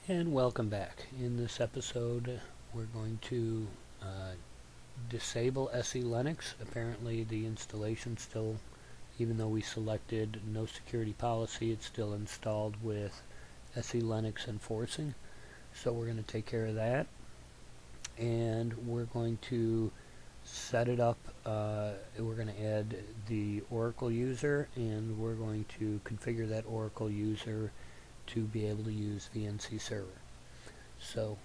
And welcome back. In this episode we're going to disable Selinux. Apparently the installation still, even though we selected no security policy, it's still installed with Selinux enforcing. So we're going to take care of that, and we're going to set it up. We're going to add the Oracle user, and we're going to configure that Oracle user to be able to use VNC server. So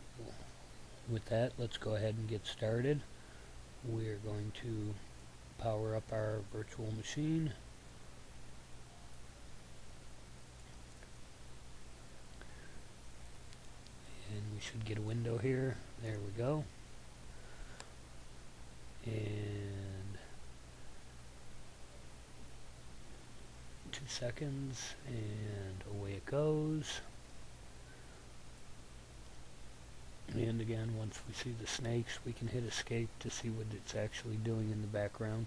with that, let's go ahead and get started. We're going to power up our virtual machine. And we should get a window here. There we go. And 2 seconds, and away it goes. And again, once we see the snakes, we can hit escape to see what it's actually doing in the background.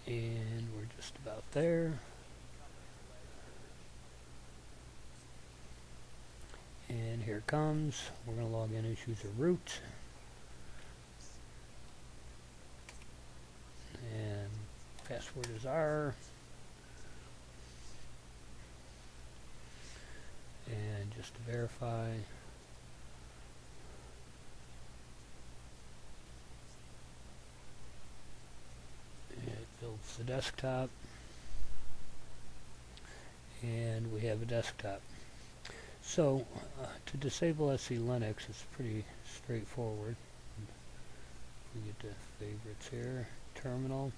And we're just about there. And here it comes. We're going to log in as user root. And password is R. And just to verify, it builds the desktop. And we have a desktop. So, to disable Selinux, it's pretty straightforward. We get to favorites here, terminal.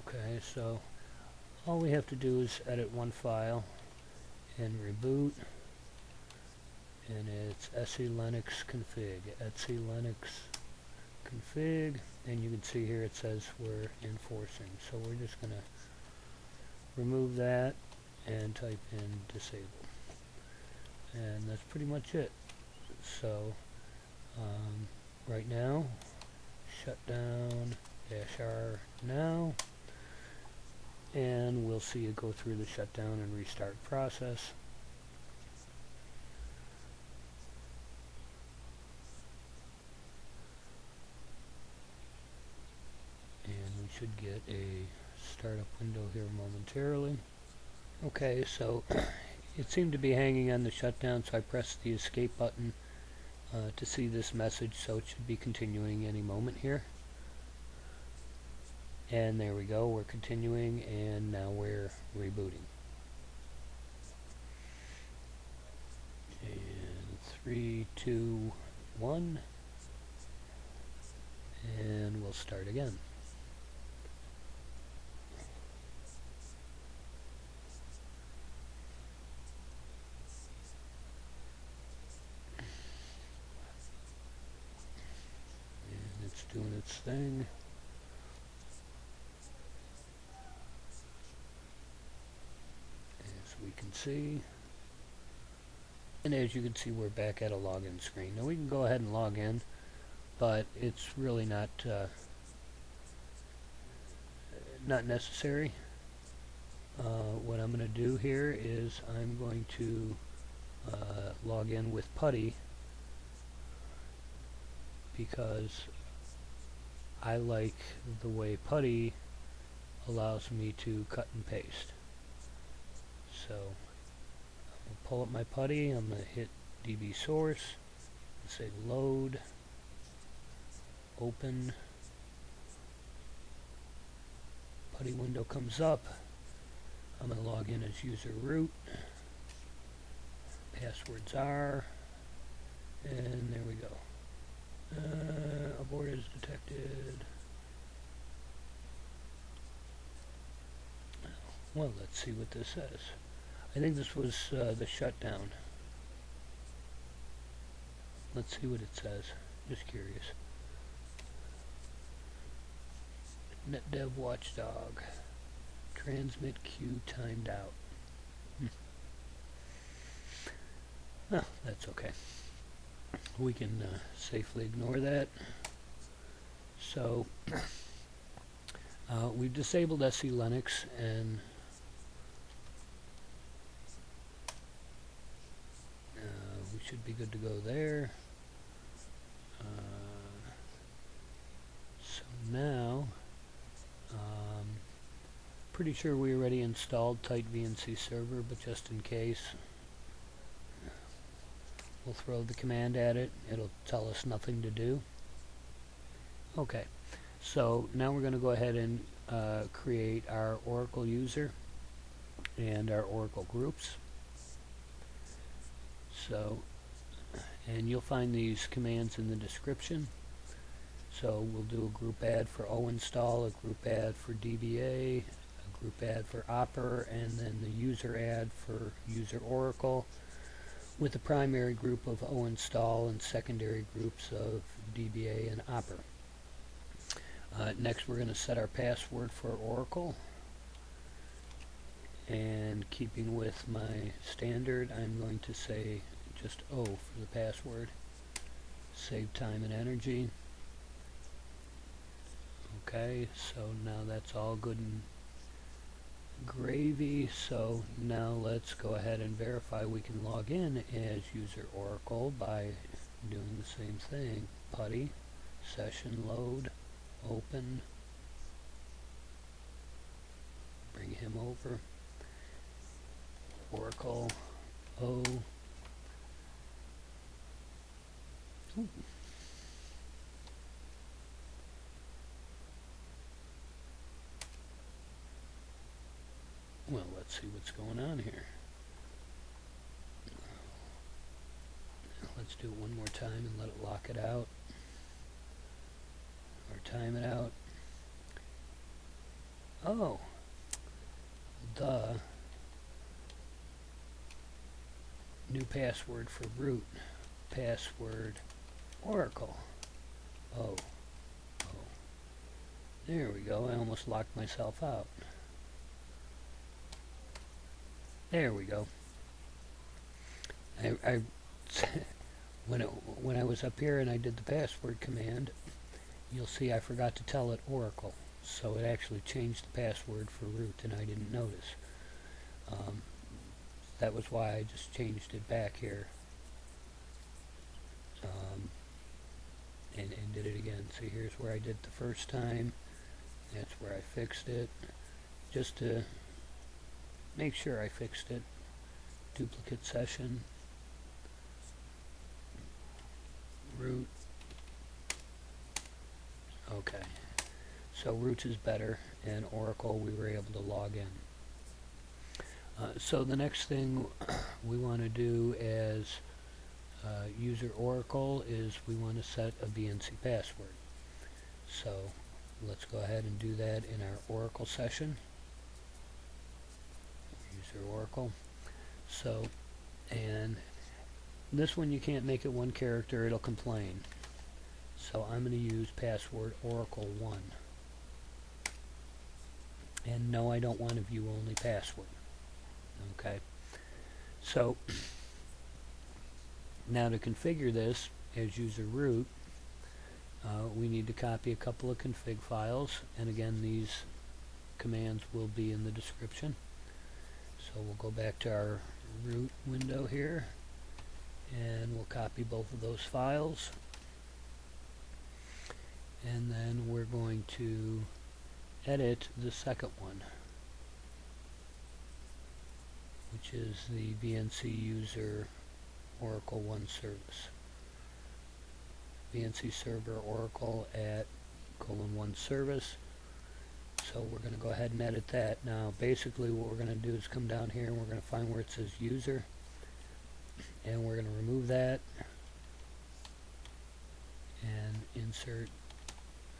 Okay, so all we have to do is edit one file and reboot. And it's Selinux config, Selinux config, and you can see here it says we're enforcing. So we're just going to remove that and type in disable. And that's pretty much it. So right now, shutdown -R now, and we'll see it go through the shutdown and restart process. Should get a startup window here momentarily. Okay, so it seemed to be hanging on the shutdown, so I pressed the escape button to see this message, so it should be continuing any moment here. And there we go, we're continuing, and now we're rebooting. And 3, 2, 1, and we'll start again. Doing its thing. As we can see. And as you can see, we're back at a login screen. Now we can go ahead and log in, but it's really not necessary. What I'm going to do here is I'm going to log in with putty, because I like the way putty allows me to cut and paste. So I'm going to pull up my putty, I'm going to hit DB source, and say load, open, putty window comes up. I'm going to log in as user root, passwords are, and there we go. Abort is detected. Well, let's see what this says. I think this was the shutdown. Let's see what it says. Just curious. netdev watchdog. Transmit queue timed out. Oh, that's okay. We can safely ignore that. So we've disabled Selinux, and we should be good to go there. So now, pretty sure we already installed TightVNC-server, but just in case, we'll throw the command at it. It'll tell us nothing to do. Okay, so now we're going to go ahead and create our Oracle user and our Oracle groups. So, and you'll find these commands in the description. So we'll do a groupadd for oinstall, a groupadd for DBA, a groupadd for oper, and then the useradd for user Oracle, with the primary group of oinstall and secondary groups of DBA and oper. Next we're going to set our password for Oracle, and keeping with my standard, I'm going to say just O for the password. Save time and energy. Okay, so now that's all good and gravy. So now let's go ahead and verify we can log in as user Oracle by doing the same thing. Putty, session load, open, bring him over, Oracle, O. Ooh. Well, let's see what's going on here. Let's do it one more time and let it lock it out, or time it out. Oh, the new password for root, password Oracle. Oh, there we go. I almost locked myself out. There we go. When I was up here and I did the password command, you'll see I forgot to tell it Oracle, so it actually changed the password for root, and I didn't notice. That was why I just changed it back here, and did it again. See, here's where I did the first time. That's where I fixed it, just to make sure I fixed it. Duplicate session, root. Okay, so root is better, and Oracle we were able to log in. So the next thing we want to do as user Oracle is we want to set a VNC password. So let's go ahead and do that in our Oracle session. User Oracle. So, and this one you can't make it one character, it'll complain. So I'm going to use password Oracle 1. And no, I don't want a view only password. Okay. So now to configure this as user root, we need to copy a couple of config files, and again these commands will be in the description. So we'll go back to our root window here, and we'll copy both of those files, and then we're going to edit the second one, which is the VNC user Oracle 1 service. VNC server Oracle at :1 service. So we're going to go ahead and edit that. Now basically what we're going to do is come down here and we're going to find where it says user, and we're going to remove that and insert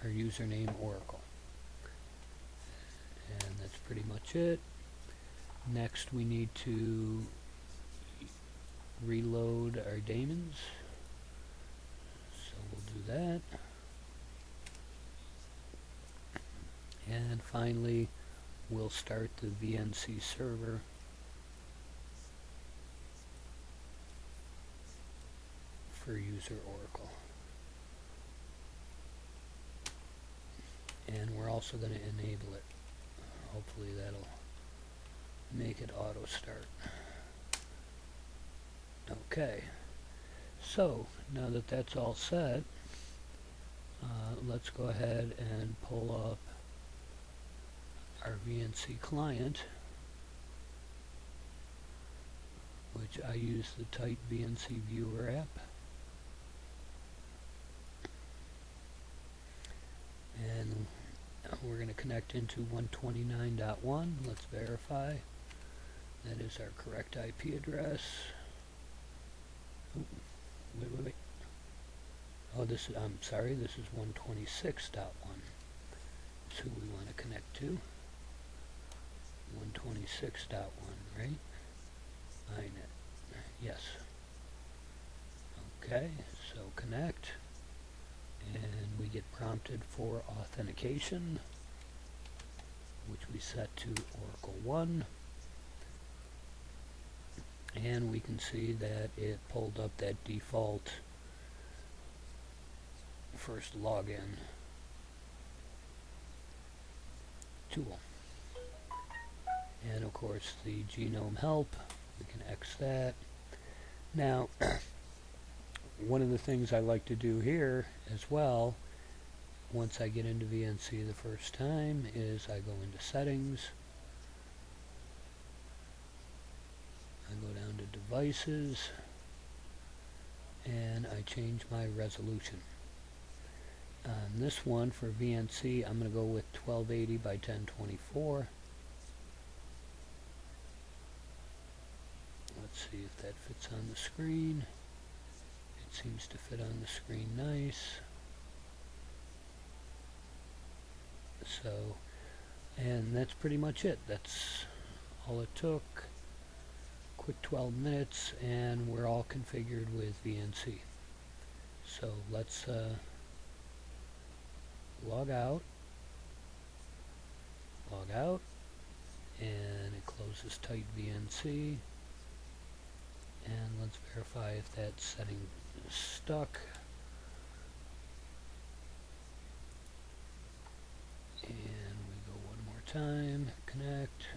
our username Oracle. And that's pretty much it. Next we need to reload our daemons. So we'll do that. And finally, we'll start the VNC server for user Oracle. And we're also going to enable it. Hopefully that'll make it auto start. Okay, so now that that's all set, let's go ahead and pull up our VNC client, which I use the TightVNC viewer app. And we're going to connect into 129.1. Let's verify that is our correct IP address. Oh, wait. Oh, this is, I'm sorry, this is 126.1. That's who we want to connect to. 126.1, right? INET. Yes. Okay, so connect. And we get prompted for authentication, which we set to Oracle 1. And we can see that it pulled up that default first login tool. And of course the genome help, we can X that. Now, one of the things I like to do here as well, once I get into VNC the first time, is I go into settings, I go down to devices, and I change my resolution. On this one for VNC, I'm going to go with 1280 by 1024. Let's see if that fits on the screen. It seems to fit on the screen nice. So, and that's pretty much it. That's all it took. Quick 12 minutes, and we're all configured with VNC. So let's log out, and it closes TightVNC. And let's verify if that setting is stuck. And we go one more time, connect.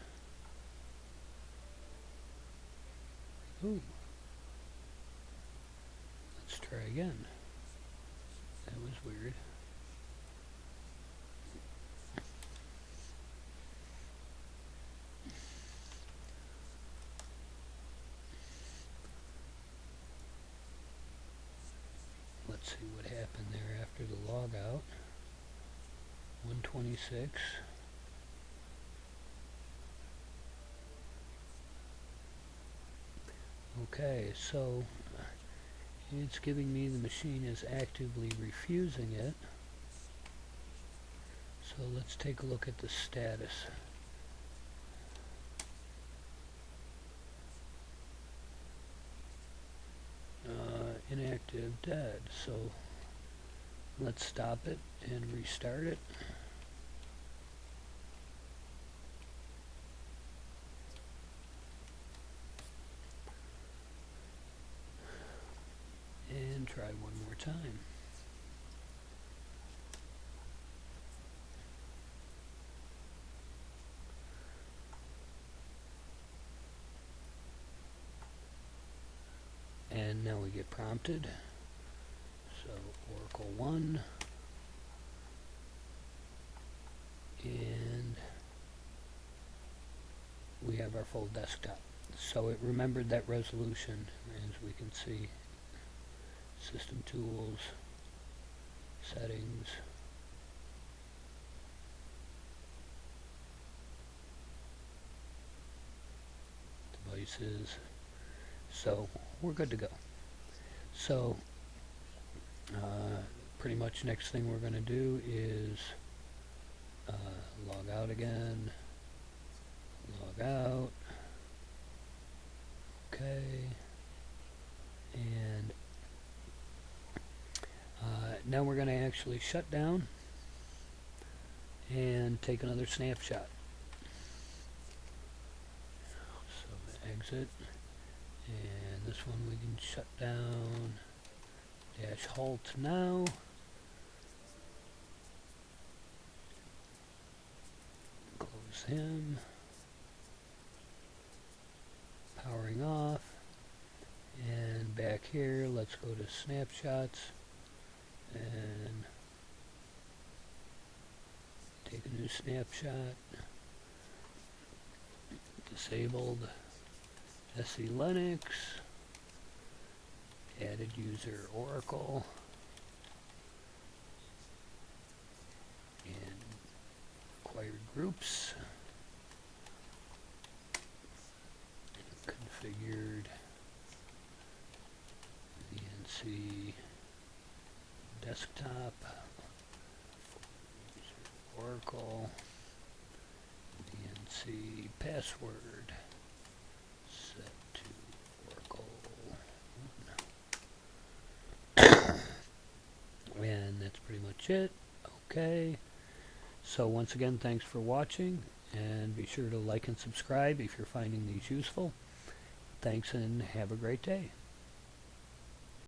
Ooh. Let's try again. That was weird. Let's see what happened there after the logout. 126. Okay, so it's giving me the machine is actively refusing it. So let's take a look at the status. Inactive, dead. So let's stop it and restart it. And try one more time. And now we get prompted. So Oracle 1. And we have our full desktop. So it remembered that resolution, as we can see. System tools, settings, devices. So we're good to go. So pretty much next thing we're going to do is log out again, log out, okay, and now we're going to actually shut down, and take another snapshot. So exit, and this one we can shut down, dash halt now. Close him. Powering off. And back here, let's go to snapshots and take a new snapshot. Disabled Selinux. Added user Oracle. And acquired groups. Configured VNC desktop, Oracle, VNC password, set to Oracle, and that's pretty much it. Okay, so once again, thanks for watching, and be sure to like and subscribe if you're finding these useful. Thanks and have a great day.